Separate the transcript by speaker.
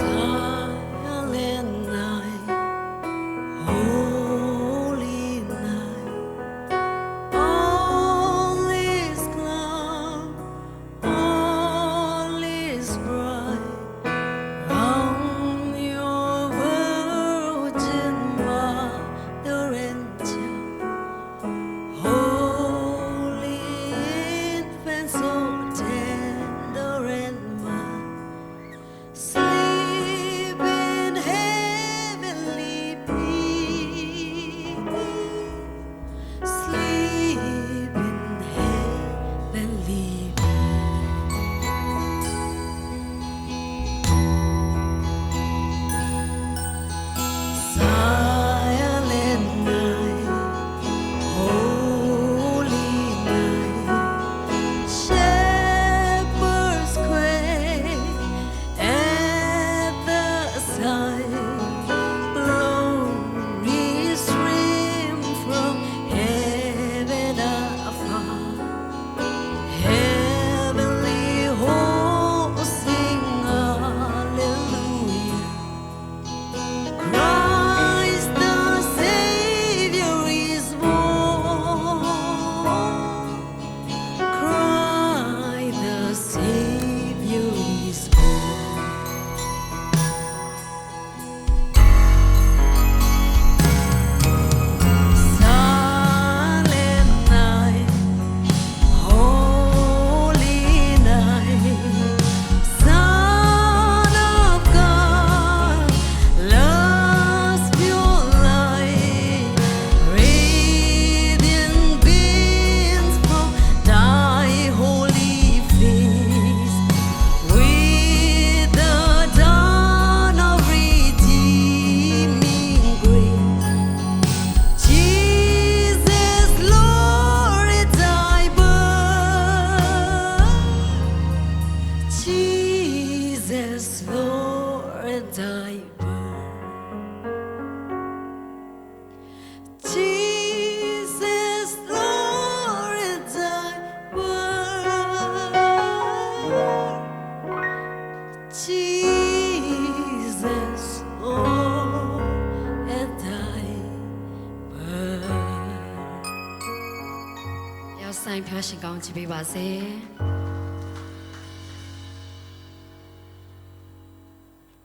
Speaker 1: Silent night, holy night, all is calm, all is bright. Round your Virgin Mother and Child, holy infant, so tender and mild. Sleep in heavenly peace. Sleep in heavenly peace. Silent night, holy night, shepherds quake at the sight. Glory stream from heaven afar. Heavenly hosts sing hallelujah. Christ the Savior is born. Christ the Savior is born. Silent night, holy night, Son of God, love's pure light, radiant beams from thy holy face, with the dawn of redeeming grace. Jesus, Lord, thy birth. Jesus, Lord, thy birth. Jesus, Lord, thy birth. Jesus, Lord, thy birth. 要 sign 飘 ရှင်ကောင်းချီးပေးပါစေ